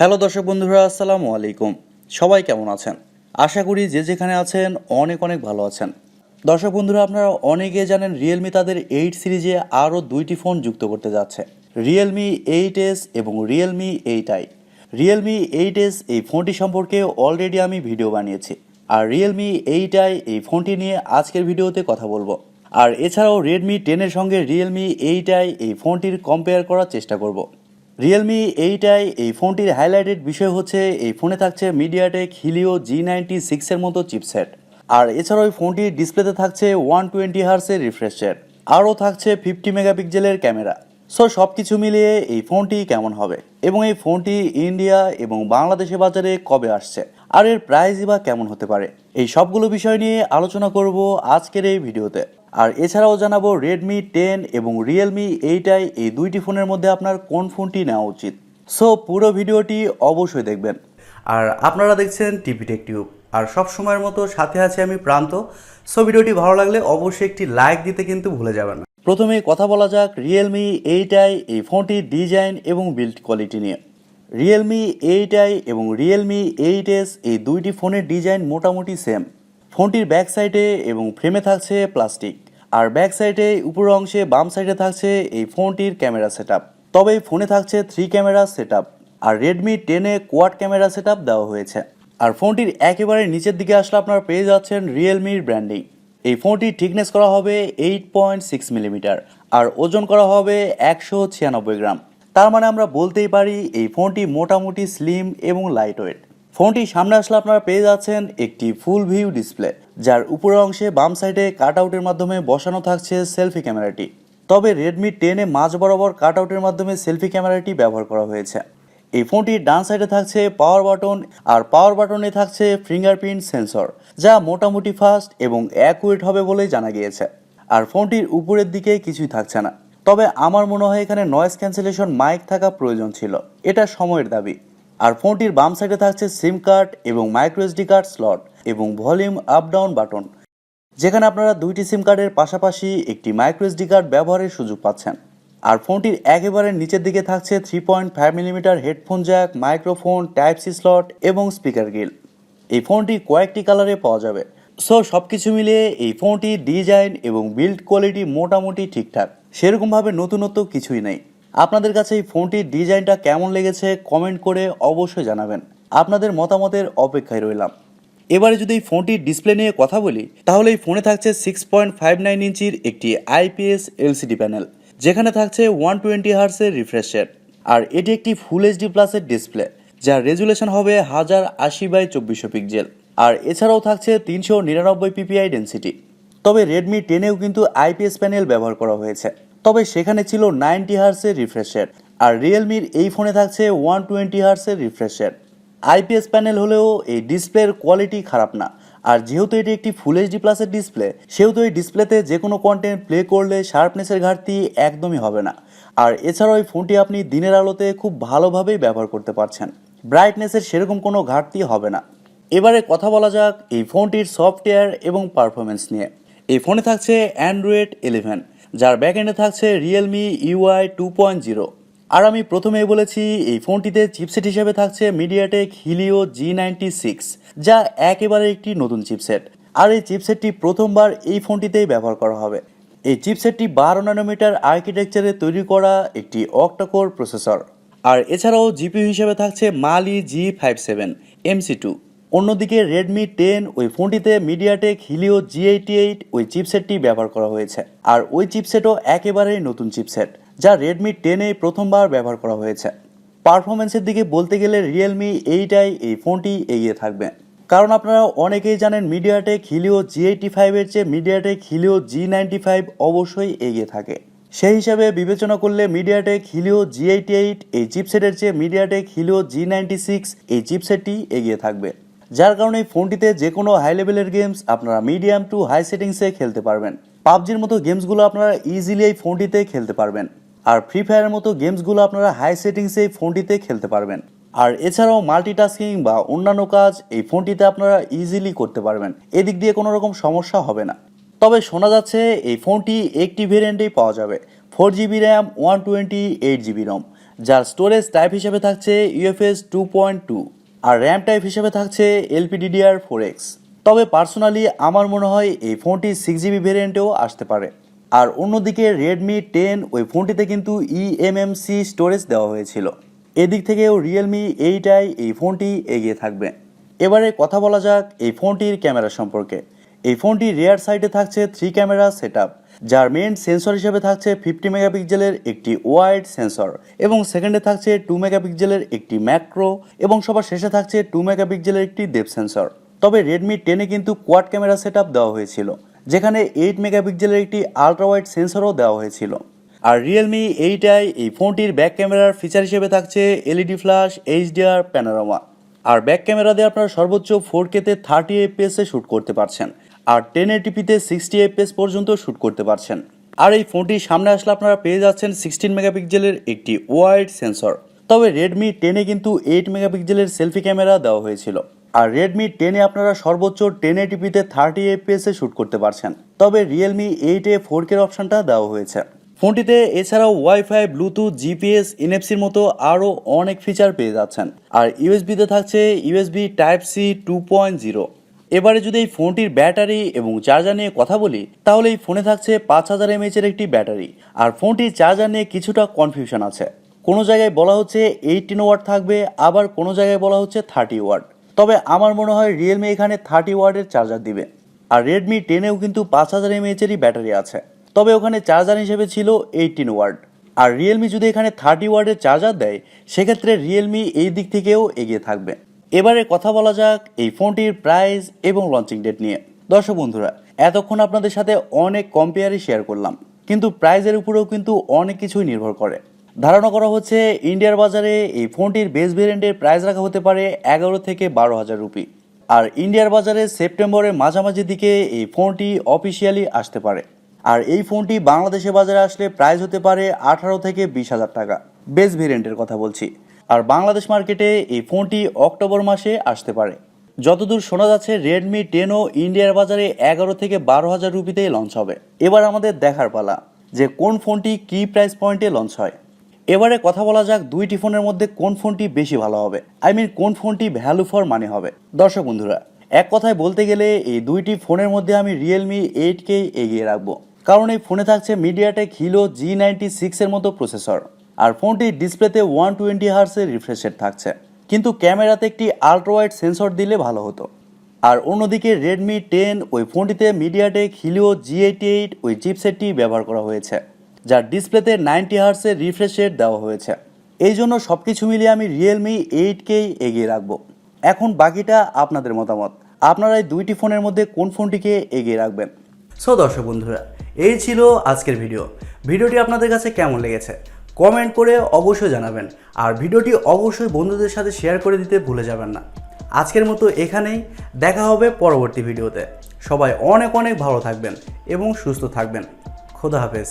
Hello দর্শক বন্ধুরা, আসসালামু আলাইকুম। সবাই কেমন আছেন? আশা করি যে যেখানে আছেন অনেক অনেক ভালো আছেন। দর্শক বন্ধুরা, আপনারা অনেকে জানেন রিয়েলমি তাদের 8 সিরিজে আরও দুইটি ফোন যুক্ত করতে যাচ্ছে, রিয়েলমি 8S এবং রিয়েলমি 8i। রিয়েলমি 8S এই ফোনটি সম্পর্কে অলরেডি আমি ভিডিও বানিয়েছি, আর রিয়েলমি 8i এই ফোনটি নিয়ে আজকের ভিডিওতে কথা বলবো। আর এছাড়াও রেডমি 10-এর সঙ্গে রিয়েলমি 8i এই ফোনটির কম্পেয়ার করার চেষ্টা করব। রিয়েলমি 8i এই ফোনটির হাইলাইটেড বিষয় হচ্ছে এই ফোনে থাকছে মিডিয়াটেক হিলিও G96 এর মতো চিপসেট। আর এছাড়াও এই ফোনটির ডিসপ্লেতে থাকছে 120 হার্টজের রিফ্রেশ রেট, আরও থাকছে 50 মেগাপিক্সেলের ক্যামেরা। সো সব কিছু মিলিয়ে এই ফোনটি কেমন হবে এবং এই ফোনটি ইন্ডিয়া এবং বাংলাদেশের বাজারে কবে আসছে আর এর প্রাইসই বা কেমন হতে পারে, এই সবগুলো বিষয় নিয়ে আলোচনা করব আজকের এই ভিডিওতে। আর এছাড়াও জানাবো রেডমি 10 এবং রিয়েলমি 8i এই দুইটি ফোনের মধ্যে আপনার কোন ফোনটি নেওয়া উচিত। সো পুরো ভিডিওটি অবশ্যই দেখবেন। আর আপনারা দেখছেন টিভি টেক টিউব, আর সব সময়ের মতো সাথে আছে আমি প্রান্ত। সো ভিডিওটি ভালো লাগলে অবশ্যই একটি লাইক দিতে কিন্তু ভুলে যাবেন না। প্রথমে কথা বলা যাক রিয়েলমি 8i এই ফোনটির ডিজাইন এবং বিল্ড কোয়ালিটি নিয়ে। রিয়েলমি 8i এবং রিয়েলমি 8s এই দুইটি ফোনের ডিজাইন মোটামুটি সেম। ফোনটির ব্যাক সাইডে এবং ফ্রেমে থাকছে প্লাস্টিক, আর ব্যাক সাইডে উপরের অংশে বাম সাইডে থাকছে এই ফোনটির ক্যামেরা সেটআপ। তবে এই ফোনে থাকছে 3 ক্যামেরা সেটআপ, আর রেডমি 10-এ কোয়াড ক্যামেরা সেটআপ দেওয়া হয়েছে। আর ফোনটির একেবারে নিচের দিকে আসলে আপনারা পেয়ে যাচ্ছেন রিয়েলমির ব্র্যান্ডিং। এই ফোনটির থিকনেস করা হবে 8.6 মিলিমিটার, আর ওজন করা হবে 196 গ্রাম। তার মানে আমরা বলতেই পারি এই ফোনটি মোটামুটি স্লিম এবং লাইট ওয়েট। ফোনটি সামনে আসলে আপনারা পেয়ে যাচ্ছেন একটি ফুল ভিউ ডিসপ্লে, যার উপরের অংশে বাম সাইডে কাট আউটের মাধ্যমে বসানো থাকছে সেলফি ক্যামেরাটি। তবে রেডমি 10-এ মাঝ বরাবর কাট আউটের মাধ্যমে সেলফি ক্যামেরাটি ব্যবহার করা হয়েছে। এই ফোনটির ডান সাইডে থাকছে পাওয়ার বাটন, আর পাওয়ার বাটনে থাকছে ফিঙ্গারপ্রিন্ট সেন্সর, যা মোটামুটি ফাস্ট এবং অ্যাকুরেট হবে বলেই জানা গিয়েছে। আর ফোনটির উপরের দিকে কিছুই থাকছে না, তবে আমার মনে হয় এখানে নয়েজ ক্যান্সেলেশন মাইক থাকা প্রয়োজন ছিল, এটা সময়ের দাবি। আর ফোনটির বাম সাইডে থাকছে সিম কার্ড এবং মাইক্রোএসডি কার্ড স্লট এবং ভলিউম আপ ডাউন বাটন, যেখানে আপনারা দুইটি সিম কার্ডের পাশাপাশি একটি মাইক্রোএসডি কার্ড ব্যবহারের সুযোগ পাচ্ছেন। আর ফোনটির একেবারে নিচের দিকে থাকছে 3.5 millimetre headphone jack, microphone, type C slot এবং স্পিকার গ্রিল। এই ফোনটি কয়েকটি কালারে পাওয়া যাবে। সো সব কিছু মিলিয়ে এই ফোনটির ডিজাইন এবং বিল্ড কোয়ালিটি মোটামুটি ঠিকঠাক, সেরকমভাবে নতুনত্ব কিছুই নেই। আপনাদের কাছে এই ফোনটির ডিজাইনটা কেমন লেগেছে কমেন্ট করে অবশ্যই জানাবেন। আপনাদের মতামতের অপেক্ষায় রইলাম। এবারে যদি এই ফোনটির ডিসপ্লে নিয়ে কথা বলি, তাহলে এই ফোনে থাকছে 6.59 ইঞ্চির একটি IPS LCD প্যানেল, যেখানে থাকছে 120 হার্টজের রিফ্রেশ রেট। আর এটি একটি ফুল এইচডি প্লাসের ডিসপ্লে, যার রেজুলেশন হবে 1080x2400 পিক্সেল। আর এছাড়াও থাকছে 399 ppi ডেন্সিটি। তবে রেডমি 10-এও কিন্তু IPS প্যানেল ব্যবহার করা হয়েছে, তবে সেখানে ছিল 90 হার্টজের রিফ্রেশ রেট। আর রিয়েলমির এই ফোনে থাকছে 120 হার্টজের রিফ্রেশ রেট। IPS প্যানেল হলেও এই ডিসপ্লের কোয়ালিটি খারাপ না, আর যেহেতু এটি একটি ফুল এইচডি প্লাসের ডিসপ্লে, সেহেতু এই ডিসপ্লেতে যে কোনো কন্টেন্ট প্লে করলে শার্পনেসের ঘাটতি একদমই হবে না। আর এছাড়াও এই ফোনটি আপনি দিনের আলোতে খুব ভালোভাবেই ব্যবহার করতে পারছেন, ব্রাইটনেসের সেরকম কোনো ঘাটতি হবে না। এবারে কথা বলা যাক এই ফোনটির সফটওয়্যার এবং পারফরমেন্স নিয়ে। এই ফোনে থাকছে অ্যান্ড্রয়েড 11, যার ব্যাকএন্ডে থাকছে রিয়েলমি UI 2.0। আর আমি প্রথমেই বলেছি এই ফোনটিতে চিপসেট হিসেবে থাকছে মিডিয়াটেক হিলিও G96, যা একেবারে একটি নতুন চিপসেট। আর এই চিপসেটটি প্রথমবার এই ফোনটিতেই ব্যবহার করা হবে। এই চিপসেটটি 12 ন্যানোমিটার আর্কিটেকচারে তৈরি করা একটি Octa-core প্রসেসর। আর এছাড়াও জিপিইউ হিসেবে থাকছে মালি G57 MC2। অন্যদিকে রেডমি 10 ওই ফোনটিতে মিডিয়াটেক হিলিও G88 ওই চিপসেটটি ব্যবহার করা হয়েছে। আর ওই চিপসেটও একেবারেই নতুন চিপসেট, যা রেডমি 10-এ প্রথমবার ব্যবহার করা হয়েছে। পারফরমেন্সের দিকে বলতে গেলে রিয়েলমি 8i এই ফোনটি এগিয়ে থাকবে, কারণ আপনারা অনেকেই জানেন মিডিয়াটেক হিলিও G85-এর চেয়ে মিডিয়াটেক হিলিও G95 অবশ্যই এগিয়ে থাকে। সেই হিসাবে বিবেচনা করলে মিডিয়াটেক হিলিও G88 এই চিপসেটের চেয়ে মিডিয়াটেক হিলিও G96 এই চিপসেটটি এগিয়ে থাকবে, যার কারণে এই ফোনটিতে যে কোনো হাই লেভেলের গেমস আপনারা মিডিয়াম টু হাই সেটিংসে খেলতে পারবেন। পাবজির মতো গেমসগুলো আপনারা ইজিলি এই ফোনটিতে খেলতে পারবেন, আর ফ্রি ফায়ারের মতো গেমসগুলো আপনারা হাই সেটিংসে এই ফোনটিতে খেলতে পারবেন। আর এছাড়াও মাল্টিটাস্কিং বা অন্যান্য কাজ এই ফোনটিতে আপনারা ইজিলি করতে পারবেন, এদিক দিয়ে কোনো রকম সমস্যা হবে না। তবে শোনা যাচ্ছে এই ফোনটি একটি ভেরিয়েন্টেই পাওয়া যাবে, 4GB র্যাম 128GB রম, যার স্টোরেজ টাইপ হিসেবে থাকছে UFS 2.2 আর র্যাম টাইপ হিসেবে থাকছে LPDDR4X। তবে পার্সোনালি আমার মনে হয় এই ফোনটি 6GB ভেরিয়েন্টেও আসতে পারে। আর অন্যদিকে Redmi 10 ওই ফোনটিতে কিন্তু eMMC স্টোরেজ দেওয়া হয়েছিল। এদিক থেকেও Realme 8i এই ফোনটি এগিয়ে থাকবে। এবারে কথা বলা যাক এই ফোনটির ক্যামেরা সম্পর্কে। এই ফোনটি রিয়ার সাইডে থাকছে 3 ক্যামেরা সেটআপ, যার মেইন সেন্সর হিসেবে থাকছে 50 মেগাপিক্সেলের একটি ওয়াইড সেন্সর এবং সেকেন্ডে থাকছে 2 মেগাপিক্সেলের একটি ম্যাক্রো এবং সবার শেষে থাকছে 2 মেগাপিক্সেলের একটি ডেপথ সেন্সর। তবে Redmi 10 কিন্তু কোয়াড ক্যামেরা সেটআপ দেওয়া হয়েছিল, যেখানে 8 মেগাপিক্সেলের একটি আলট্রা ওয়াইড সেন্সরও দেওয়া হয়েছিল। আর Realme 8i এই ফোনটির ব্যাক ক্যামেরার ফিচার হিসেবে থাকছে LED ফ্ল্যাশ, HDR, প্যানোরামা। আর ব্যাক ক্যামেরা দিয়ে আপনারা সর্বোচ্চ 4Kতে 30 FPS এ শ্যুট করতে পারছেন, আর 1080pতে 60 FPS পর্যন্ত শ্যুট করতে পারছেন। আর এই ফোনটির সামনে আসলে আপনারা পেয়ে যাচ্ছেন 16 মেগাপিক্সেলের একটি ওয়াইড সেন্সর। তবে Redmi 10 কিন্তু 8 মেগাপিক্সেলের সেলফি ক্যামেরা দেওয়া হয়েছিল। আর Redmi 10 আপনারা সর্বোচ্চ 1080pতে 30 FPS এ শ্যুট করতে পারছেন। তবে Realme 8 4K অপশনটা দেওয়া হয়েছে। ফোনটিতে এছাড়াও ওয়াইফাই, ব্লুটুথ, GPS, NFC-র মতো আরও অনেক ফিচার পেয়ে যাচ্ছেন। আর USB-তে থাকছে USB Type-C 2.0। এবারে যদি এই ফোনটির ব্যাটারি এবং চার্জার নিয়ে কথা বলি, তাহলে এই ফোনে থাকছে 5000 mAh-এর একটি ব্যাটারি। আর ফোনটির চার্জার নিয়ে কিছুটা কনফিউশন আছে। কোনো জায়গায় বলা হচ্ছে 18 ওয়াট থাকবে, আবার কোনো জায়গায় বলা হচ্ছে 30 ওয়াট। তবে আমার মনে হয় Realme এখানে 30 ওয়াটের চার্জার দিবে। আর Redmi 10-এও কিন্তু 5000 mAh-এরই ব্যাটারি আছে, তবে ওখানে চার্জার হিসেবে ছিল 18 ওয়াট। আর Realme যদি এখানে 30 ওয়াটের চার্জার দেয়, সেক্ষেত্রে Realme এই দিক থেকেও এগিয়ে থাকবে। এবারে কথা বলা যাক এই ফোনটির প্রাইস এবং লঞ্চিং ডেট নিয়ে। দর্শক বন্ধুরা, এতক্ষণ আপনাদের সাথে অনেক কম্পেয়ারই শেয়ার করলাম, কিন্তু প্রাইসের উপরেও কিন্তু অনেক কিছুই নির্ভর করে। ধারণা করা হচ্ছে ইন্ডিয়ার বাজারে এই ফোনটির বেস ভেরিয়েন্টের প্রাইস রাখা হতে পারে 11 থেকে 12,000 রুপি। আর ইন্ডিয়ার বাজারে সেপ্টেম্বরের মাঝামাঝি দিকে এই ফোনটি অফিসিয়ালি আসতে পারে। আর এই ফোনটি বাংলাদেশের বাজারে আসলে প্রাইস হতে পারে 18 থেকে 20,000 টাকা, বেস ভেরিয়েন্টের কথা বলছি। আর বাংলাদেশ মার্কেটে এই ফোনটি অক্টোবর মাসে আসতে পারে। যতদূর শোনা যাচ্ছে Redmi 10ও ইন্ডিয়ার বাজারে 11 থেকে 12,000 রুপিতেই লঞ্চ হবে। এবার আমাদের দেখার পালা যে কোন ফোনটি কি প্রাইস পয়েন্টে লঞ্চ হয়। এবারে কথা বলা যাক দুইটি ফোনের মধ্যে কোন ফোনটি বেশি ভালো হবে, কোন ফোনটি ভ্যালু ফর মানি হবে। দর্শক বন্ধুরা, এক কথায় বলতে গেলে এই দুইটি ফোনের মধ্যে আমি Realme 8কে এগিয়ে রাখবো, কারণ এই ফোনে থাকছে Mediatek Helio G96 এর মতো প্রসেসর। আর ফোনটির ডিসপ্লেতে 120 হার্টজের রিফ্রেশ রেট থাকছে, কিন্তু ক্যামেরাতে একটি আলট্রা ওয়াইড সেন্সর দিলে ভালো হতো। আর অন্যদিকে Redmi 10 ওই ফোনটিতে Mediatek Helio G88 ওই চিপসেটটি ব্যবহার করা হয়েছে, যার ডিসপ্লেতে 90 হার্টজের রিফ্রেশ রেট দেওয়া হয়েছে। এই জন্য সব কিছু মিলিয়ে আমি Realme 8কেই এগিয়ে রাখবো। এখন বাকিটা আপনাদের মতামত, আপনারা এই দুইটি ফোনের মধ্যে কোন ফোনটিকে এগিয়ে রাখবেন। সো দর্শক বন্ধুরা, এই ছিল আজকের ভিডিওটি আপনাদের কাছে কেমন লেগেছে কমেন্ট করে অবশ্যই জানাবেন। আর ভিডিওটি অবশ্যই বন্ধুদের সাথে শেয়ার করে দিতে ভুলে যাবেন না। আজকের মতো এখানেই, দেখা হবে পরবর্তী ভিডিওতে। সবাই অনেক অনেক ভালো থাকবেন এবং সুস্থ থাকবেন। খোদা হাফেজ।